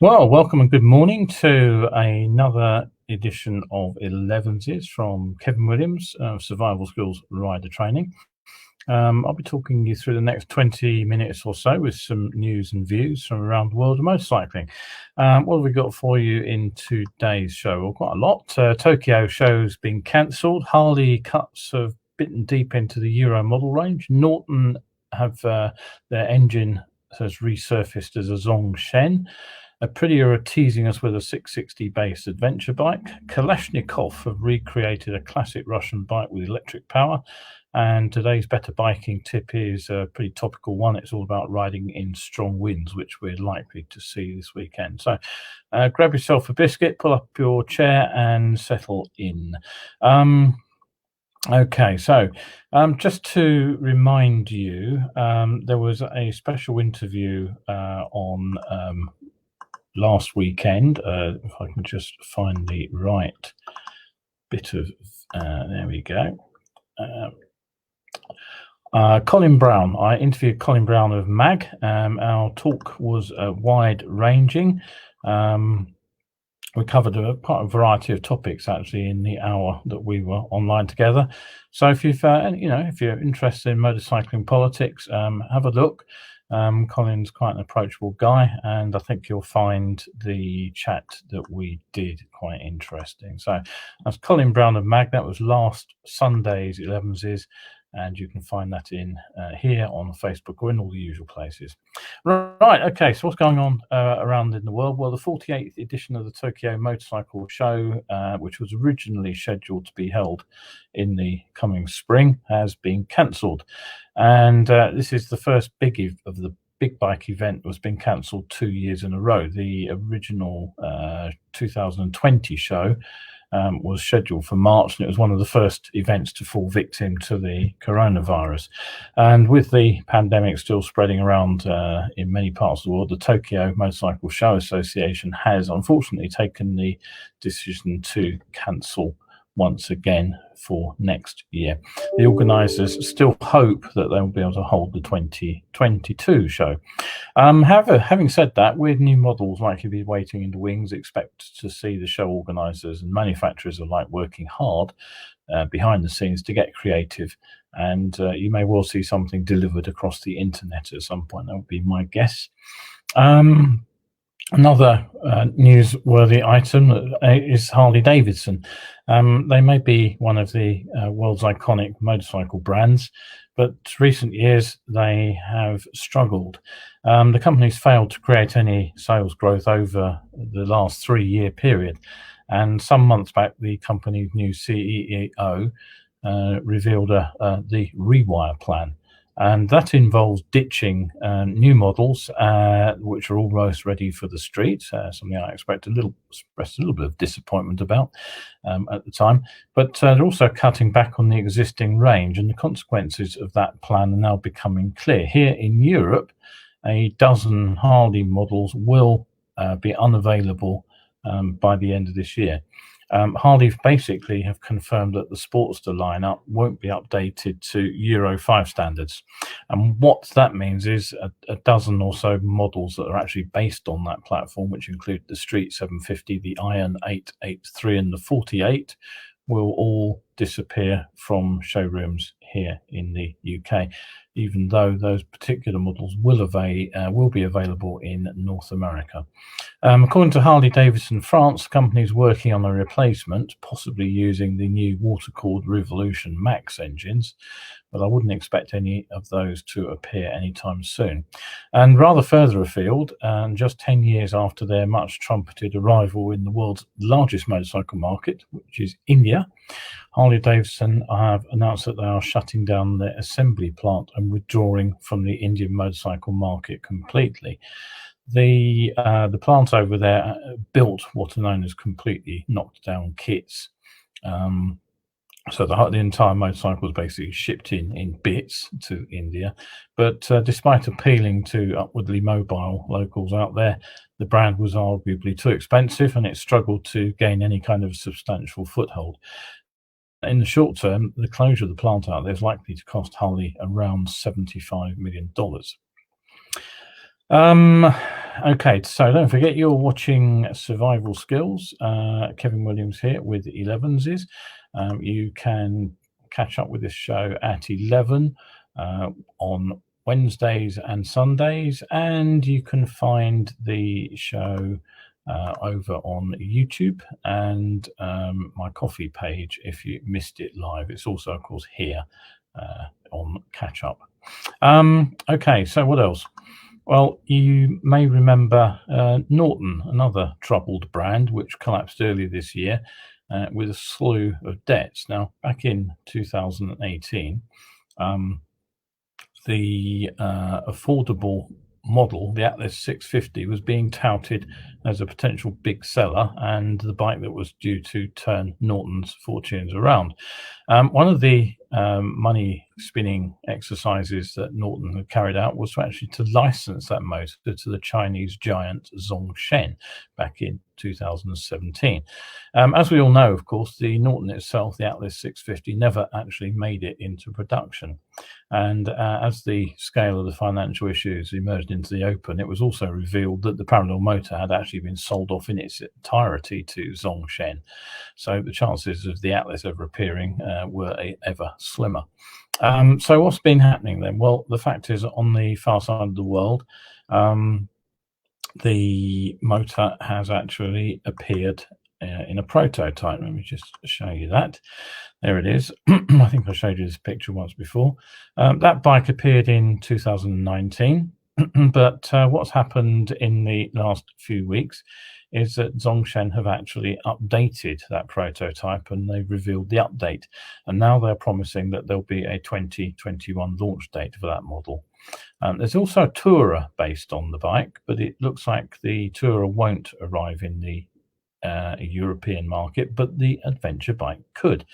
Well, welcome and good morning to another edition of Elevenses from Kevin Williams, Survival Skills Rider Training. I'll be talking you through the next 20 minutes or so with some news and views from around the world of motorcycling. What have we got for you in today's show? Well, quite a lot. Tokyo show's been cancelled. Harley cuts have bitten deep into the Euro model range. Norton have their engine has resurfaced as a Zongshen. Aprilia are teasing us with a 660-based adventure bike. Kalashnikov have recreated a classic Russian bike with electric power. And today's better biking tip is a pretty topical one. It's all about riding in strong winds, which we're likely to see this weekend. So grab yourself a biscuit, pull up your chair and settle in. Okay, so just to remind you, there was a special interview on last weekend. If I can just find the right bit of, there we go. Colin Brown. I interviewed Colin Brown of MAG. Our talk was wide-ranging. We covered quite a variety of topics actually in the hour that we were online together. So if you've, if you're interested in motorcycling politics, have a look. Colin's quite an approachable guy, and I think you'll find the chat that we did quite interesting. So that's Colin Brown of MAG. That was last Sunday's Elevenses, and you can find that in here on Facebook or in all the usual places. Right, okay, so what's going on around in the world? Well, the 48th edition of the Tokyo Motorcycle Show, which was originally scheduled to be held in the coming spring, has been cancelled. And this is the first big of the big bike event that was been cancelled 2 years in a row. The original 2020 show was scheduled for March, and it was one of the first events to fall victim to the coronavirus. And with the pandemic still spreading around in many parts of the world, the Tokyo Motorcycle Show Association has unfortunately taken the decision to cancel once again for next year. The organisers still hope that they'll be able to hold the 2022 show. However, having said that, with new models likely to be waiting in the wings, expect to see the show organisers and manufacturers alike working hard behind the scenes to get creative, and you may well see something delivered across the internet at some point. That would be my guess. Another newsworthy item is Harley Davidson. They may be one of the world's iconic motorcycle brands, but recent years they have struggled. The company's failed to create any sales growth over the last 3-year period. And some months back, the company's new CEO revealed the Rewire plan. And that involves ditching new models, which are almost ready for the street. Something I expressed a little bit of disappointment about at the time. But they're also cutting back on the existing range, and the consequences of that plan are now becoming clear. Here in Europe, a dozen Harley models will be unavailable by the end of this year. Harley basically have confirmed that the Sportster lineup won't be updated to Euro 5 standards. And what that means is a dozen or so models that are actually based on that platform, which include the Street 750, the Iron 883 and the 48, will all disappear from showrooms here in the UK, even though those particular models will be available in North America. According to Harley Davidson France, the company is working on a replacement, possibly using the new water-cooled Revolution Max engines, but I wouldn't expect any of those to appear anytime soon. And rather further afield, and just 10 years after their much-trumpeted arrival in the world's largest motorcycle market, which is India, Harley Davidson have announced that they are shutting down their assembly plant and withdrawing from the Indian motorcycle market completely. The plant over there built what are known as completely knocked down kits. So the entire motorcycle was basically shipped in bits to India. But despite appealing to upwardly mobile locals out there, the brand was arguably too expensive, and it struggled to gain any kind of substantial foothold. In the short term, the closure of the plant out there is likely to cost Harley around $75 million. Okay, so don't forget you're watching Survival Skills. Kevin Williams here with Elevenses. You can catch up with this show at 11 on Wednesdays and Sundays, and you can find the show over on YouTube and my coffee page if you missed it live. It's also, of course, here on Catch Up. Okay, so what else? Well, you may remember Norton, another troubled brand which collapsed earlier this year with a slew of debts. Now, back in 2018, the affordable model, the Atlas 650, was being touted as a potential big seller and the bike that was due to turn Norton's fortunes around. One of the money spinning exercises that Norton had carried out was actually to license that motor to the Chinese giant Zongshen back in 2017. As we all know, of course, the Norton itself, the Atlas 650, never actually made it into production. And as the scale of the financial issues emerged into the open, it was also revealed that the parallel motor had actually been sold off in its entirety to Zongshen. So the chances of the Atlas ever appearing were ever slimmer. So what's been happening then? Well, the fact is, on the far side of the world, the motor has actually appeared in a prototype. Let me just show you that. There it is. I think I showed you this picture once before. That bike appeared in 2019, but what's happened in the last few weeks is that Zongshen have actually updated that prototype and they've revealed the update. And now they're promising that there'll be a 2021 launch date for that model. There's also a Tourer based on the bike, but it looks like the Tourer won't arrive in the European market, but the adventure bike could.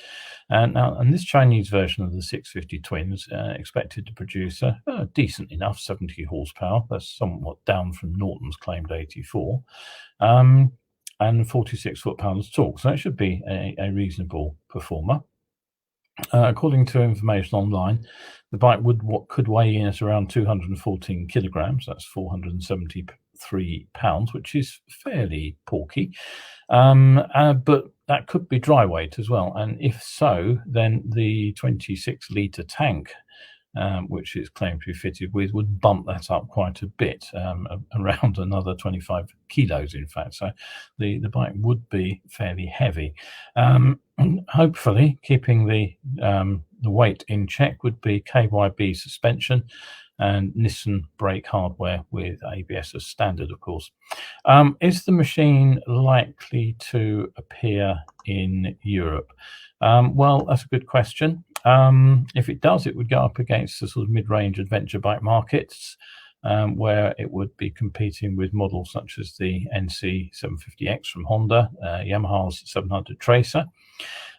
And this Chinese version of the 650 Twins expected to produce a decent enough 70 horsepower. That's somewhat down from Norton's claimed 84, and 46 foot-pounds torque. So it should be a reasonable performer. According to information online, the bike could weigh in at around 214 kilograms. That's 473 pounds, which is fairly porky. But that could be dry weight as well. And if so, then the 26-litre tank, which it's claimed to be fitted with, would bump that up quite a bit, around another 25 kilos, in fact. So the bike would be fairly heavy. Hopefully, keeping the weight in check would be KYB suspension and Nissan brake hardware with ABS as standard, of course. Is the machine likely to appear in Europe? Well, that's a good question. If it does, it would go up against the sort of mid-range adventure bike markets, where it would be competing with models such as the NC 750X from Honda, Yamaha's 700 Tracer,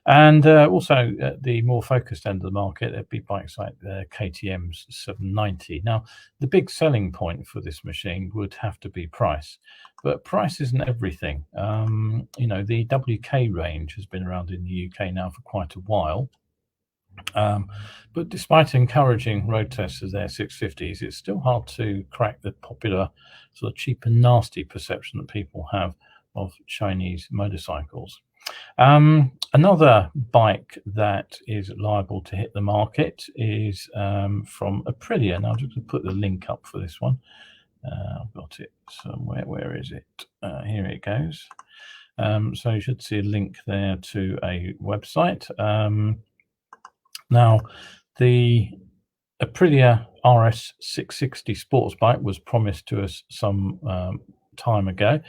and also at the more focused end of the market, there'd be bikes like the KTM's 790. Now, the big selling point for this machine would have to be price, but price isn't everything. The WK range has been around in the UK now for quite a while. But despite encouraging road tests of their 650s, it's still hard to crack the popular sort of cheap and nasty perception that people have of Chinese motorcycles. Another bike that is liable to hit the market is from Aprilia. Now, I'm just going to put the link up for this one. I've got it somewhere. Where is it? Here it goes. So you should see a link there to a website. Now, the Aprilia RS 660 sports bike was promised to us some time ago,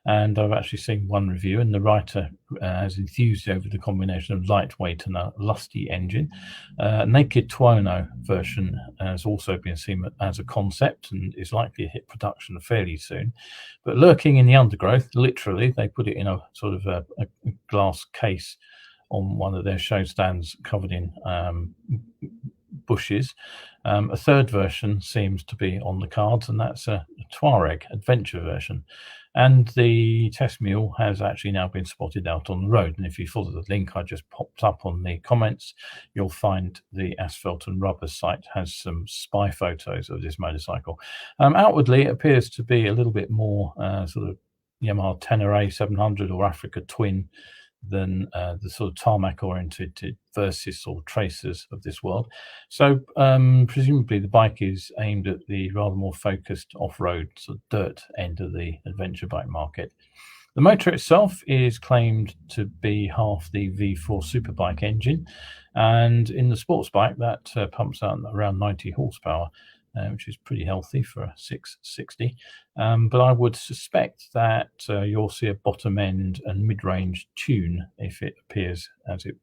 and I've actually seen one review, and the writer has enthused over the combination of lightweight and a lusty engine. Naked Tuono version has also been seen as a concept and is likely to hit production fairly soon. But lurking in the undergrowth, literally, they put it in a sort of a glass case on one of their show stands covered in bushes. A third version seems to be on the cards, and that's a Touareg adventure version. and the test mule has actually now been spotted out on the road. And if you follow the link I just popped up on the comments, you'll find the Asphalt and Rubber site has some spy photos of this motorcycle. Outwardly, it appears to be a little bit more sort of Yamaha Tenere 700 or Africa Twin than the sort of tarmac-oriented versus sort of tracers of this world. So presumably the bike is aimed at the rather more focused off-road sort of dirt end of the adventure bike market. The motor itself is claimed to be half the V4 Superbike engine, and in the sports bike that pumps out around 90 horsepower, which is pretty healthy for a 660. But I would suspect that you'll see a bottom end and mid-range tune if it appears as it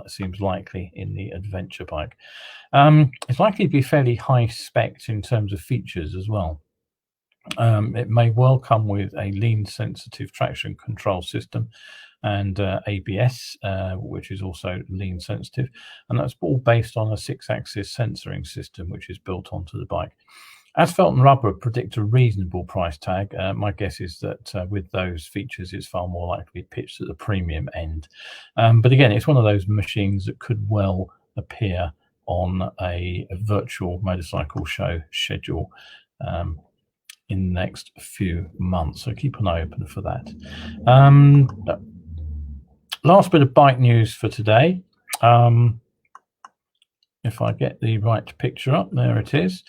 seems likely in the adventure bike. It's likely to be fairly high spec in terms of features as well. It may well come with a lean sensitive traction control system and ABS, which is also lean sensitive, and that's all based on a 6-axis sensoring system which is built onto the bike. Asphalt and Rubber predict a reasonable price tag. My guess is that with those features it's far more likely to be pitched at the premium end, but again, it's one of those machines that could well appear on a virtual motorcycle show schedule in the next few months, so keep an eye open for that. Last bit of bike news for today. If I get the right picture up, there it is.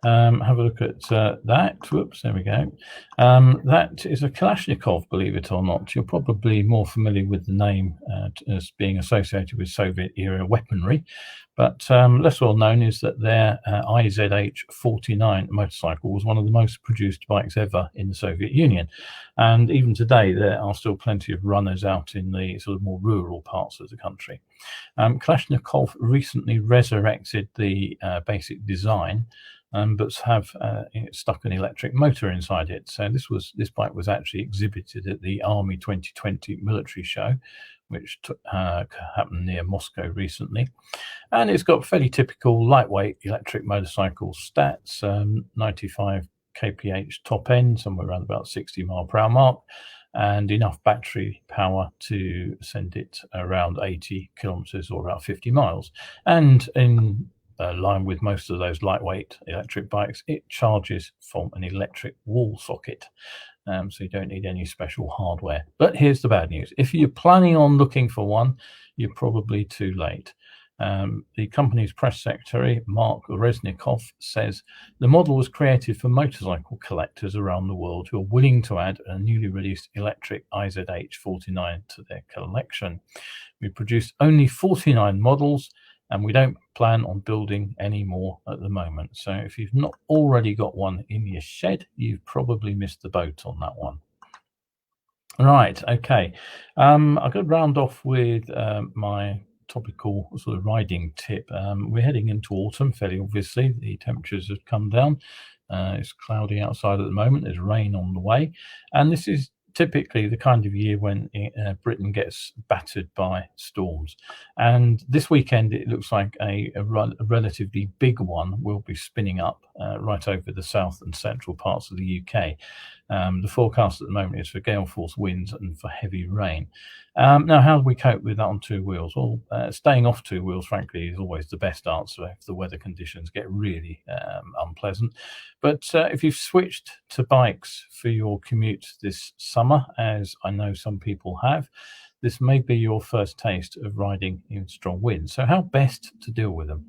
Have a look at that. Whoops, there we go. That is a Kalashnikov, believe it or not. You're probably more familiar with the name as being associated with Soviet-era weaponry, but less well known is that their IZH-49 motorcycle was one of the most produced bikes ever in the Soviet Union. And even today, there are still plenty of runners out in the sort of more rural parts of the country. Kalashnikov recently resurrected the basic design, but have stuck an electric motor inside it. So this bike was actually exhibited at the Army 2020 military show, which happened near Moscow recently. And it's got fairly typical lightweight electric motorcycle stats, 95 kph top end, somewhere around about 60 mile per hour mark, and enough battery power to send it around 80 kilometers or about 50 miles. And in line with most of those lightweight electric bikes, it charges from an electric wall socket, so you don't need any special hardware. But here's the bad news: if you're planning on looking for one, you're probably too late. The company's press secretary, Mark Reznikov, says the model was created for motorcycle collectors around the world who are willing to add a newly released electric IZH-49 to their collection. We produced only 49 models, and we don't plan on building any more at the moment. So if you've not already got one in your shed, you've probably missed the boat on that one. Right, okay. I'm going to round off with my topical sort of riding tip. We're heading into autumn, fairly obviously. The temperatures have come down. It's cloudy outside at the moment. There's rain on the way. And this is typically the kind of year when Britain gets battered by storms. And this weekend, it looks like a relatively big one will be spinning up right over the south and central parts of the UK. The forecast at the moment is for gale force winds and for heavy rain. Now, how do we cope with that on two wheels? Well, staying off two wheels, frankly, is always the best answer if the weather conditions get really unpleasant. But if you've switched to bikes for your commute this summer, as I know some people have, this may be your first taste of riding in strong winds. So how best to deal with them?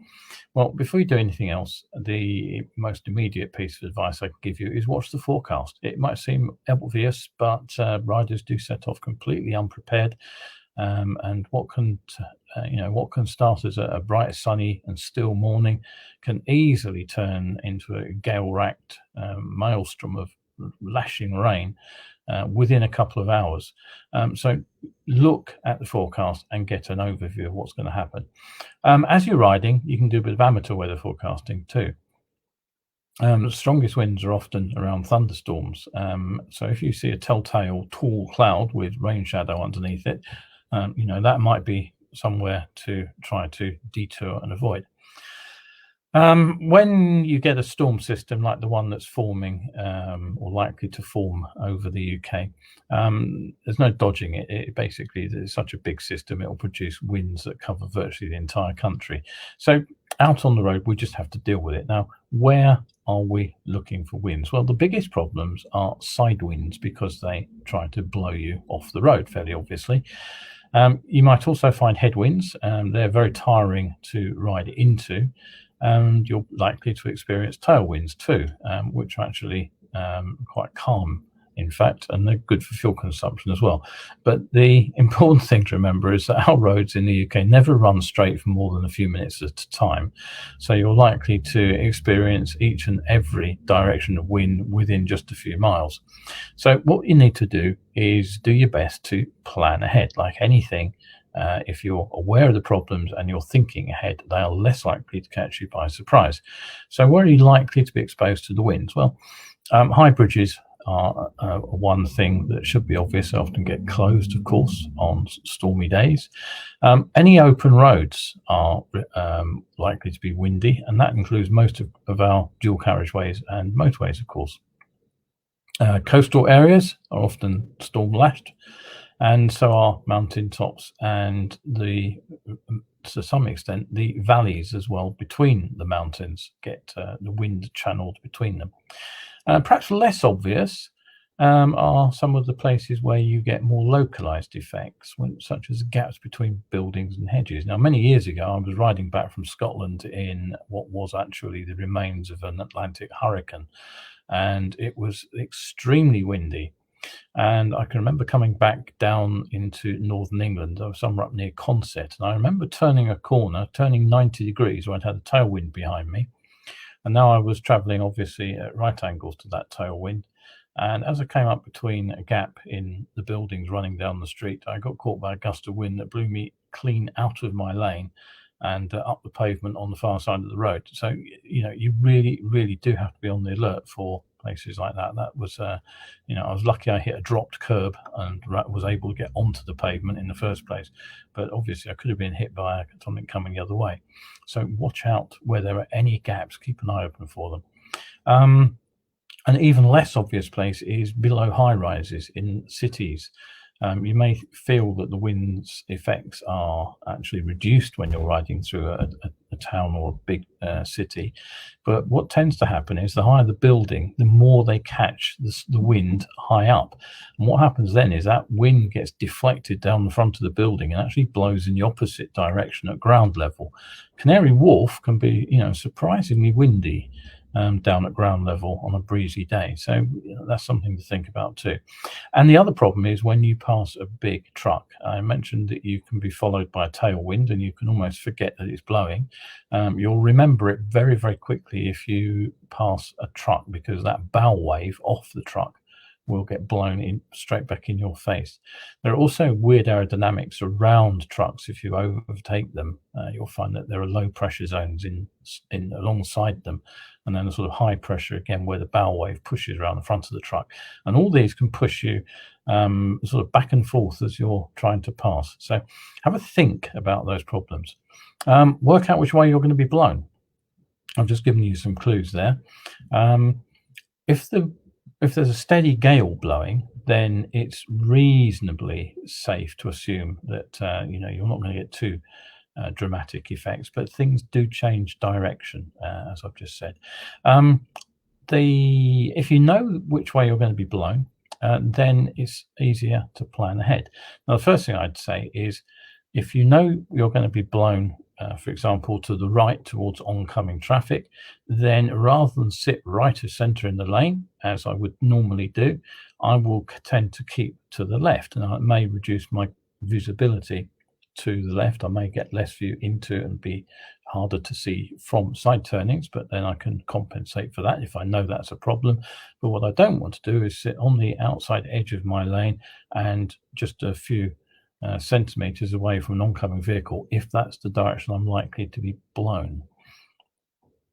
Well, before you do anything else, the most immediate piece of advice I can give you is watch the forecast. It might seem obvious, but riders do set off completely unprepared. And what can start as a bright, sunny and still morning can easily turn into a gale-racked maelstrom of lashing rain within a couple of hours. So look at the forecast and get an overview of what's going to happen. As you're riding, you can do a bit of amateur weather forecasting too. The strongest winds are often around thunderstorms. So if you see a telltale tall cloud with rain shadow underneath it, that might be somewhere to try to detour and avoid. When you get a storm system like the one that's forming or likely to form over the UK, there's no dodging it. It basically is such a big system, it'll produce winds that cover virtually the entire country. So out on the road, we just have to deal with it. Now, where are we looking for winds? Well, the biggest problems are side winds because they try to blow you off the road, fairly obviously. You might also find headwinds. They're very tiring to ride into, and you're likely to experience tailwinds too, which are actually quite calm, in fact, and they're good for fuel consumption as well. But the important thing to remember is that our roads in the UK never run straight for more than a few minutes at a time. So you're likely to experience each and every direction of wind within just a few miles. So what you need to do is do your best to plan ahead. Like anything, if you're aware of the problems and you're thinking ahead, they are less likely to catch you by surprise. So where are you likely to be exposed to the winds? Well, high bridges are one thing that should be obvious. They often get closed, of course, on stormy days. Any open roads are likely to be windy, and that includes most of our dual carriageways and motorways, of course. Coastal areas are often storm lashed, and so are mountain tops and to some extent the valleys as well between the mountains get the wind channeled between them. Perhaps less obvious are some of the places where you get more localized effects, such as gaps between buildings and hedges. Now, many years ago, I was riding back from Scotland in what was actually the remains of an Atlantic hurricane, and it was extremely windy. And I can remember coming back down into northern England. I was somewhere up near Consett, and I remember turning a corner, turning 90 degrees, where I'd had a tailwind behind me. And now I was traveling obviously at right angles to that tailwind. And as I came up between a gap in the buildings running down the street, I got caught by a gust of wind that blew me clean out of my lane and up the pavement on the far side of the road. So, you really, really do have to be on the alert for places like that. That was, I was lucky I hit a dropped curb and was able to get onto the pavement in the first place. But obviously I could have been hit by something coming the other way. So watch out where there are any gaps, keep an eye open for them. An even less obvious place is below high rises in cities. You may feel that the wind's effects are actually reduced when you're riding through a town or a big city. But what tends to happen is the higher the building, the more they catch the wind high up. And what happens then is that wind gets deflected down the front of the building and actually blows in the opposite direction at ground level. Canary Wharf can be, surprisingly windy down at ground level on a breezy day. So that's something to think about too. And the other problem is when you pass a big truck. I mentioned that you can be followed by a tailwind and you can almost forget that it's blowing. You'll remember it very, very quickly if you pass a truck, because that bow wave off the truck will get blown in straight back in your face. There are also weird aerodynamics around trucks. If you overtake them, you'll find that there are low pressure zones in alongside them, and then a sort of high pressure again where the bow wave pushes around the front of the truck. And all these can push you sort of back and forth as you're trying to pass. So have a think about those problems. Work out which way you're going to be blown. I've just given you some clues there. If there's a steady gale blowing, then it's reasonably safe to assume that you're not going to get too dramatic effects, but things do change direction, as I've just said. If you know which way you're going to be blown, then it's easier to plan ahead. Now, the first thing I'd say is if you know you're going to be blown, for example, to the right towards oncoming traffic, then rather than sit right of centre in the lane, as I would normally do, I will tend to keep to the left, and I may reduce my visibility to the left. I may get less view into and be harder to see from side turnings, but then I can compensate for that if I know that's a problem. But what I don't want to do is sit on the outside edge of my lane and just a few centimeters away from an oncoming vehicle if that's the direction I'm likely to be blown.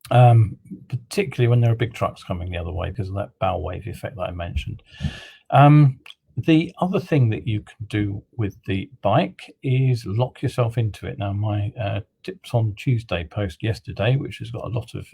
Particularly when there are big trucks coming the other way because of that bow wave effect that I mentioned. The other thing that you can do with the bike is lock yourself into it. Now, my Tips on Tuesday post yesterday, which has got a lot of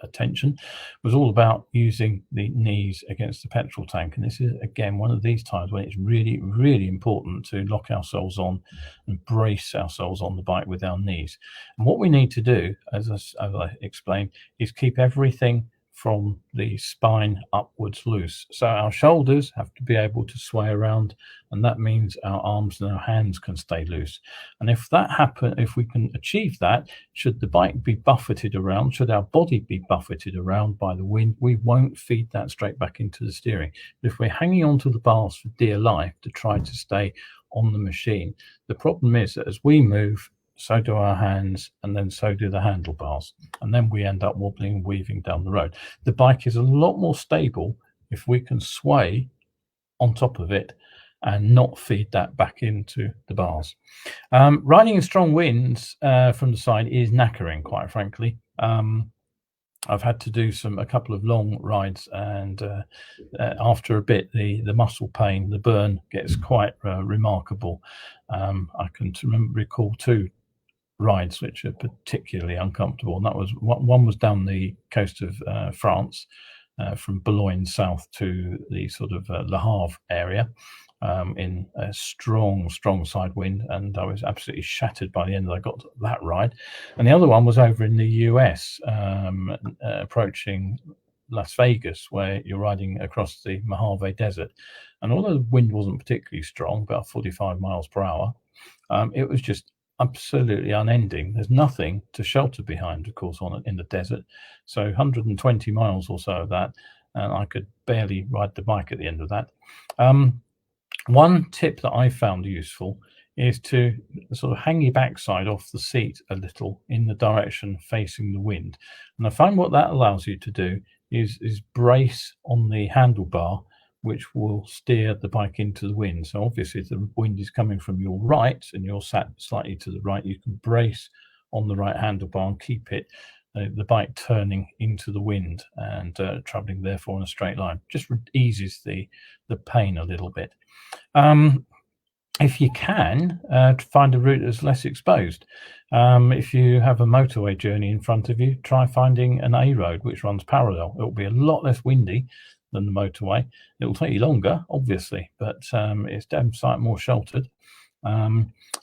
attention, was all about using the knees against the petrol tank. And this is, again, one of these times when it's really, really important to lock ourselves on and brace ourselves on the bike with our knees. And what we need to do, as I explained, is keep everything from the spine upwards loose. So our shoulders have to be able to sway around, and that means our arms and our hands can stay loose. And if that happens, if we can achieve that, should the bike be buffeted around, should our body be buffeted around by the wind, we won't feed that straight back into the steering. But if we're hanging onto the bars for dear life to try to stay on the machine, the problem is that as we move, so do our hands, and then so do the handlebars. And then we end up wobbling and weaving down the road. The bike is a lot more stable if we can sway on top of it and not feed that back into the bars. Riding in strong winds from the side is knackering, quite frankly. I've had to do a couple of long rides, and after a bit, the muscle pain, the burn gets quite remarkable. I can recall 2 rides which are particularly uncomfortable, and that was one was down the coast of France, from Boulogne south to the sort of Le Havre area, in a strong side wind, and I was absolutely shattered by the end that I got to that ride. And the other one was over in the US, approaching Las Vegas, where you're riding across the Mojave Desert, and although the wind wasn't particularly strong, about 45 miles per hour, it was just absolutely unending. There's nothing to shelter behind, of course, in the desert. So 120 miles or so of that, and I could barely ride the bike at the end of that. One tip that I found useful is to sort of hang your backside off the seat a little in the direction facing the wind. And I find what that allows you to do is brace on the handlebar, which will steer the bike into the wind. So obviously if the wind is coming from your right and you're sat slightly to the right, you can brace on the right handlebar and keep the bike turning into the wind and traveling therefore in a straight line. Just eases the pain a little bit. If you can, find a route that's less exposed. If you have a motorway journey in front of you, try finding an A road which runs parallel. It will be a lot less windy than the motorway. It will take you longer, obviously, but it's damn sight more sheltered.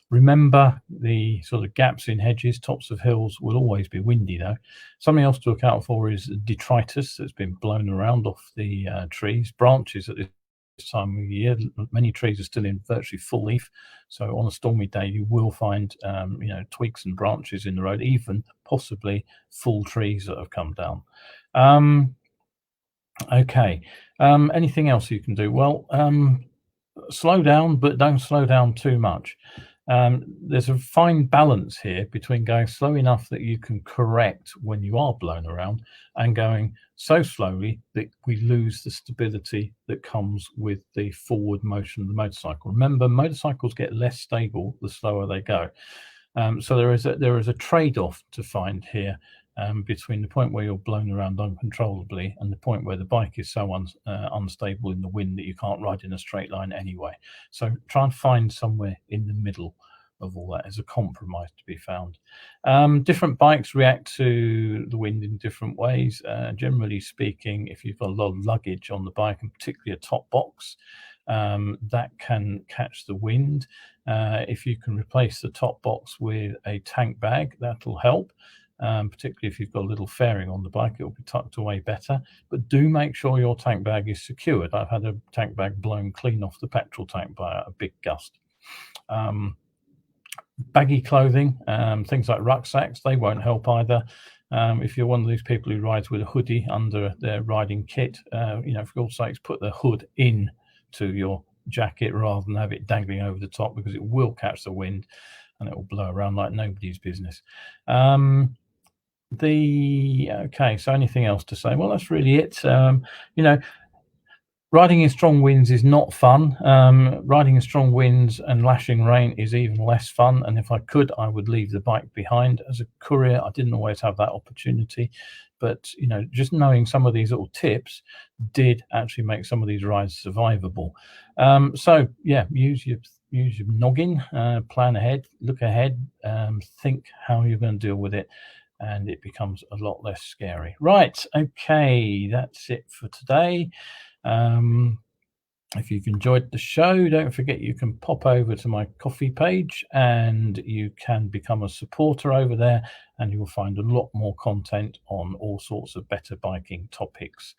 Remember the sort of gaps in hedges, tops of hills will always be windy though. Something else to look out for is detritus that's been blown around off the trees, branches at this time of year. Many trees are still in virtually full leaf, so on a stormy day you will find twigs and branches in the road, even possibly full trees that have come down. Okay, anything else you can do? Well, slow down, but don't slow down too much. There's a fine balance here between going slow enough that you can correct when you are blown around and going so slowly that we lose the stability that comes with the forward motion of the motorcycle. Remember, motorcycles get less stable the slower they go. So there is a trade-off to find here between the point where you're blown around uncontrollably and the point where the bike is so unstable in the wind that you can't ride in a straight line anyway. So try and find somewhere in the middle of all that as a compromise to be found. Different bikes react to the wind in different ways. Generally speaking, if you've got a lot of luggage on the bike, and particularly a top box, that can catch the wind. If you can replace the top box with a tank bag, that'll help. Particularly if you've got a little fairing on the bike, it'll be tucked away better. But do make sure your tank bag is secured. I've had a tank bag blown clean off the petrol tank by a big gust. Baggy clothing, things like rucksacks, they won't help either. If you're one of these people who rides with a hoodie under their riding kit, for God's sakes, put the hood in to your jacket rather than have it dangling over the top, because it will catch the wind and it will blow around like nobody's business. Okay, so anything else to say? Well, that's really it. Riding in strong winds is not fun. Riding in strong winds and lashing rain is even less fun. And if I could, I would leave the bike behind. As a courier, I didn't always have that opportunity. But, just knowing some of these little tips did actually make some of these rides survivable. So, yeah, use your use your noggin, plan ahead, look ahead, think how you're going to deal with it, and it becomes a lot less scary. Right, okay, that's it for today. If you've enjoyed the show, don't forget you can pop over to my coffee page and you can become a supporter over there, and you'll find a lot more content on all sorts of better biking topics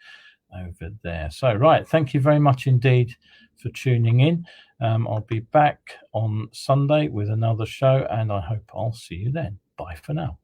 over there. So, right, thank you very much indeed for tuning in. I'll be back on Sunday with another show, and I hope I'll see you then. Bye for now.